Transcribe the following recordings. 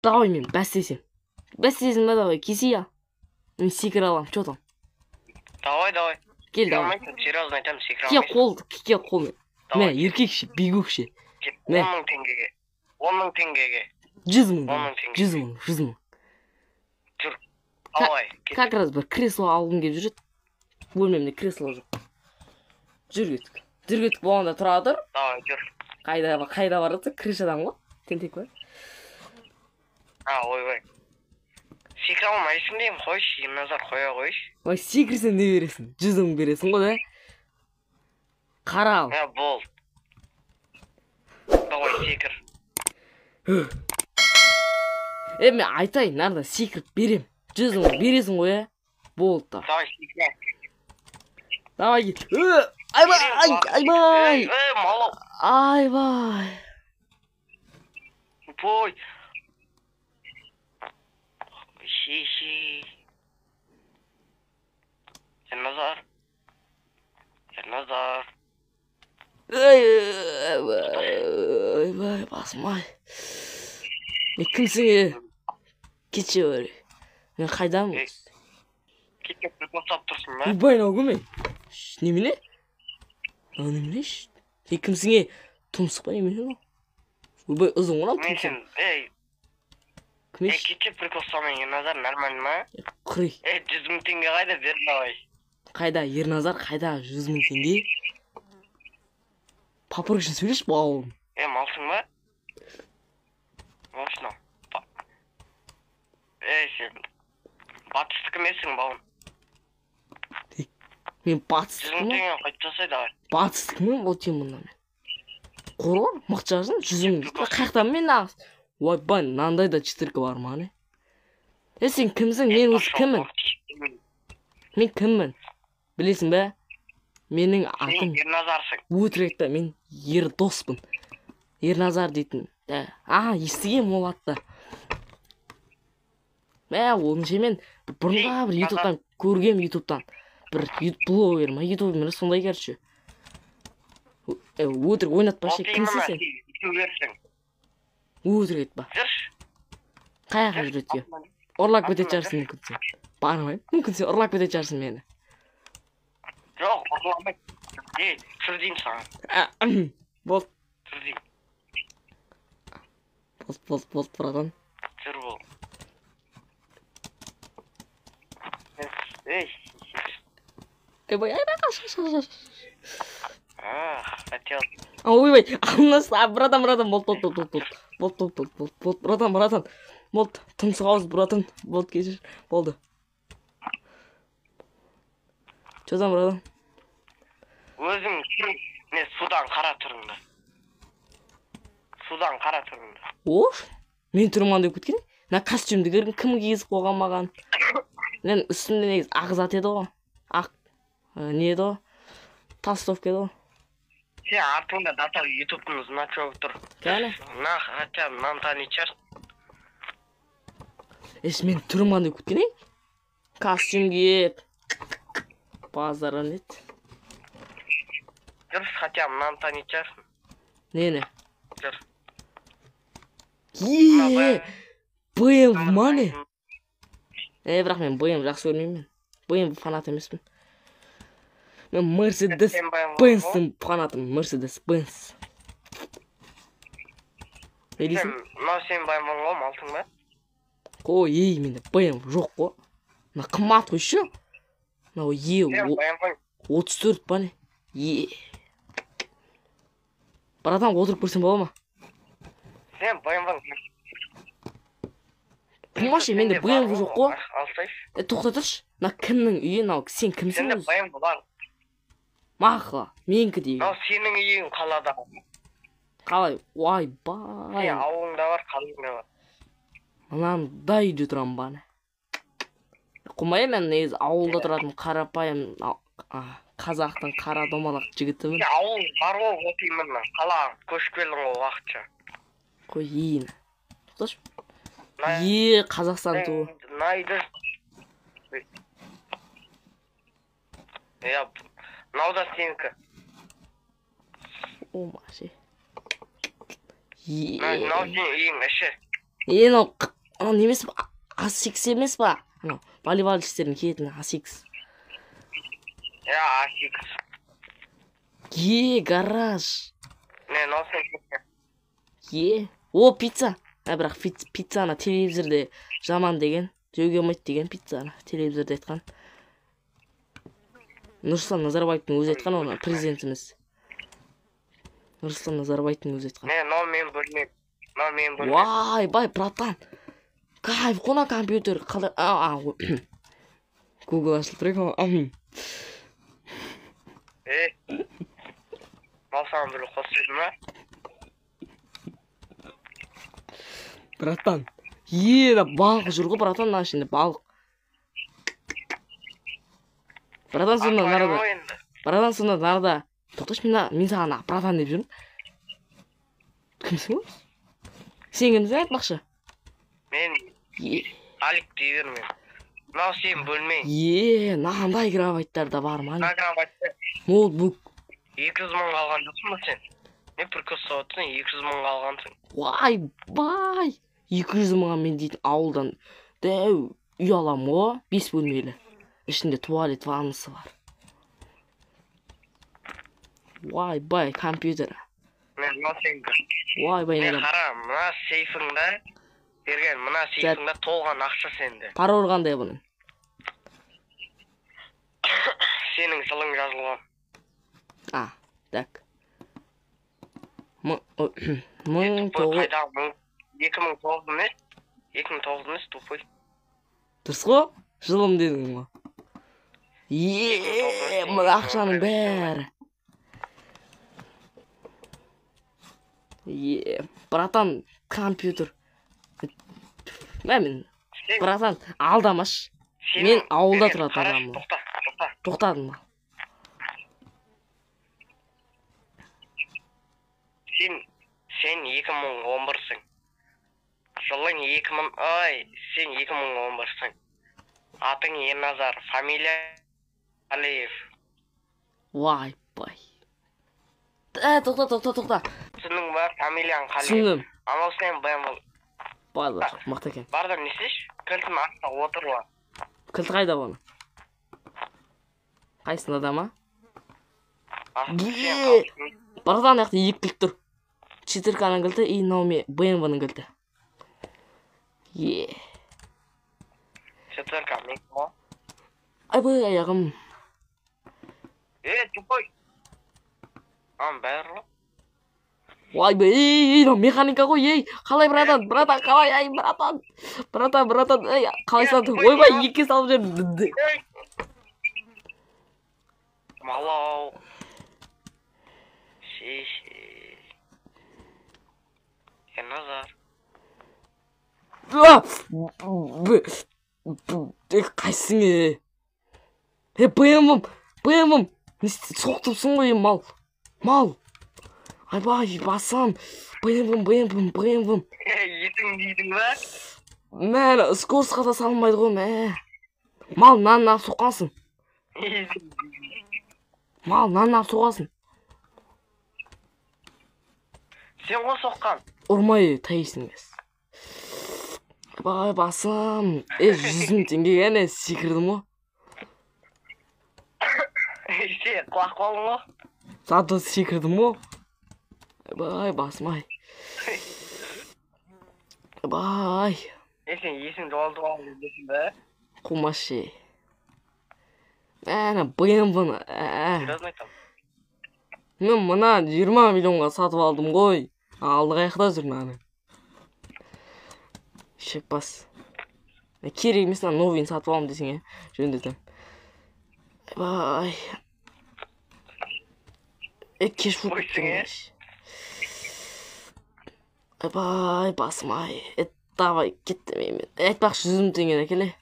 Давай мен бәстесем. Бәстесем бе давай, киси я. Мен секір алам, что там? Давай. Кел, давай. Серьезно айтамын, секір Ке алмайсың. қол. Мә, еркекші, бигукші. 10.000 теңгеге. 10.000 теңгеге. 100 мың. 10.000 теңге. 100 мың. Жүр. Давай. Как раз бір кресло алғым келіп жүреді. Бөлмемде кресло жоқ. Жүр кеттік болғанда тұра тұр. Давай, жүр. Қайда барады? Крышадан ғой. Тентек қой. Ой. Секіре алмайсың деймін, қойшы, назар қоя қойшы. Ой, секірсен не бересің? 100 мың бересің ғой, да? Қара ал. Бол. Давай, секір. Мен айтайын, нарда секіріп берем. 100 мың бересің ғой, ә? Болды да. Давай, секір. Давай кет. Айбай. Мало. Айбай. Бой. Ши. Ерназар. Айбай, басмай. Кімсің? Кетші бәрі. Мен қайдамын? Кетіп қосап тұрсың ба? Айбай, нау көмей. Немене? Немене? Кімсіңе? Тұмсық па немене? Айбай, ұзын ғынан тұмсық. Кетіп қосамын, Ерназар, нормально ма? Құрый. 100 мың теңге қайда бер давай. Қайда, Ерназар, қайда 100 мың теңге? Папыр үшін сөйлеш бауым. Малсың ба? Машына. Сен батыстық емессің бауым. Мен батыстық 100 мың теңге қайтып жасай давай. Батыстық мен ол темінна мен. Қорға, мақтажын 100 мың. Қаяқтан мен нағыз. Ойбай, нандай да четырка бар ма, не? Сен кімсің? Мен өзі кіммін? Мен кіммін? Білесің бә? Менің атым Ерназарсың. өтірік та, мен Ердоспын. Ерназар дейтін. Естігем ол атты. Онынша мен бұрынға бір ютубтан көргем ютубтан. Бір блогер ма, ютубер сондай керші. Өтірік ойнатпашы, кімсің сен? Өтірік етпа. Қаяққа жүретке? Ұрлап кетет жарсын мүмкін сен. Бармай, мүмкін сен ұрлап кетет жарсын мені. Жоқ, ұрламай. Түр дейм саған. Болды. Түр дейм. Болды, братан. Түр бол. Айбай, хотел. Ойбай, братан, болды, братан. Болды, тұмсық ауыз, братан. Болды, кешір, болды. Чозам, братан. Өзің судан қара тұрыңды. Ош? Мен тұрман деп кеткен? На костюмді көрген кім кезіп қойған маған? Мен үстімде негіз ақ зат еді ғой. Ақ, не еді ғой? Толстовка еді ғой. Сен артыңда дата ютубтың значогы тұр. Кәне? Хотя нам таничар. Мен тұрман деп кеткен, костюм киіп базаран еді. Жүріс, хотя нам таничарсың. Нені? Жүр. БМ ма не? Бірақ мен БМ жақсы көрмеймін. БМ фанат емеспін. Мен Мерседес Бенстің фанатым. Мерседес Бенс. Не дейсің? Сен байымын ғой, малтың ба? Менде БМ жоқ қой. Қымат қой шы. 34 ба не? Братан, отырып көрсем бола ма? Сен байымын. Қымашы, менде БМ жоқ қой. Тоқта тұршы. Кімнің үйі, сен кімсің өзі? Сенде байым бар. Мақы, менкі дейін. Сенің үйің қалада. Қалай? Ойбай. Сен ауылыңда бар, қалыңда бар. Мынандай үйде тұрам ба не? Құмай мен негіз ауылда тұратын қарапайым қазақтың қара домалақ жігітімін. Ауыл бар ғой, оқимын. Қалаң, көшіп келдің ғой уақытша. Қойын. Тоқташы. Қазақстан туы. Найды. Науда сенікі. Омашы. Нау сен үйің іші. Мынау Ана немес па? A6 емес па? Ана волейболшылардың киетін A6. Ya A6. Гараж. Ne nasıl О, пицца. Бірақ пиццаны телевизорде жаман деген, жеуге болмайды деген пиццаны телевизорде айтқан. Нұрсұлтан Назарбаевтың өзі айтқан, оны президентіміз. Нұрсұлтан Назарбаевтың өзі айтқан. Ne men bilmem. Вай, бай, братан. Кайф, қона компьютер. Google ашылып тұр екен. Балсам бір қосып ма? Братан. Балық жүр ғой, братан, мына ішінде балық. Братан, сонда нарада. Тоқташы, мен саған братан деп жүрмін. Кімсің ғой? Сен кімсің айтпақшы? Мен Алик дей бермеймін. Мынау сен бөлмең. Мынандай гравайттар да бар ма? Гравайтты Ноутбук. 200 мың алған жоқсың ба сен? Не прикол сауытсың, 200 мың алғансың. Вай, 200 мыңға мен дейтін ауылдан дәу үй алам ғой, 5 бөлмелі. Ішінде туалет, ваннасы бар. Вай, бай, компьютер. Мен носеңді. Вай, бай, мен қара, мына сейфіңді берген, мына сейфіңді толған ақша сенде. Пароль қандай бұның? Сенің жылың жазылған. Так. 2009 емес, тупой. Дұрыс қой? Жылым дедің ғой. Мұны ақшаның бәрі. Братан, компьютер. Братан, алдамаш. Мен ауылда тұратын адаммын. Тоқтадым ба? Сен 2011-сің. Жылың 2000, сен 2011-сің. Атың Ерназар, фамилия Алиев. Вай, бай. Тоқта. Сенің бар фамилияң Қалиев. Түсіндім. Анау сен баян бол. Барлық, мықты екен. Барда не істеш? Кілтін астына отыруа. Кілті қайда оны? Қайсында да ма? Братан, яқты екі кілт тұр. 4К-ның кілті, и Наоми BMW-ның кілті. 4К, мен қо? Айбай, аяғым. Тупой. Бәрі. Вай, механика ғой, қалай, братан, қалай, братан, қалай сатып, ойбай, екі салып жерді. Малау. Ерназар. Қайсың, БМВ, соқтыпсың ғой, мал. Айбай, басам, БМВ. Етің дейдің ба? Мәлі, скорсқа да салынбайды ғой, Мал, нанын ап соққансың. Сен ғой соққан? Ұрмай, тайысың бес. Айбай, басам, 100 теңге әне секірдім ғой. Сен құлақ болың ғой? Зады секірдім ғой. Айбай, басмай. Айбай. Сен есің жолды болың дейсің бе? Қумашы. БМВ-ны. Мен мұна 20 миллионға сатып алдым ғой. Алды қаяқта жүр мәні. Шек бас. Керек емес, новыйын сатып алдым десің, жөндетім. Айбай. Кеш болып кеттің. Айбай, басмай. Давай, кеттім мен. Айтпақшы 100 теңге келе.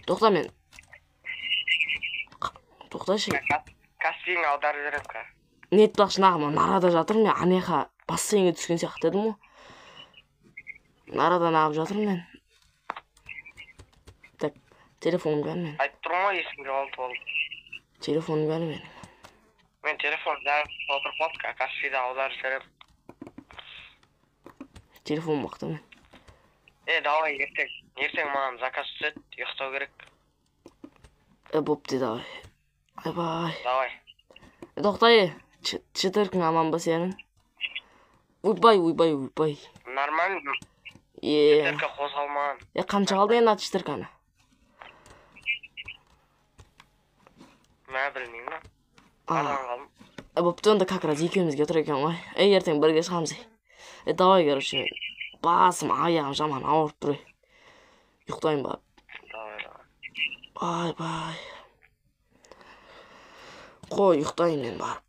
Тоқта мен. Тоқташы. Каспиң аударып жүрем қа. Не айтпақшы, нағыма нарада жатырмын мен. Анеқа бассейнге түскен сияқты дедім ғой. Нарадан ағып жатырмын мен. Так, телефоным бәрі мен. Айтып тұрмын ғой, есің жолды болды. Телефоным бәрі мен. Мен телефон жарып отырып қалды, Каспиді аударып жүрем. Телефон мықты мен. Давай ертең маған заказ түседі, ұйықтау керек. Бопты давай. Айбай. Давай. Тоқтай, четверкің аман ба сенің? Уйбай. Нормально. Четверка қозғалмаған. Қанша қалды енді ат четверканы? Мә білмеймін. Қалған. Бопты онда как раз екеумізге тұр екен ғой. Ертең бірге шығамыз. Давай, короче. Басым, аяғым жаман ауырып тұр. Ұйықтайын ба. Айбай. Қой, ұйықтайын мен барып.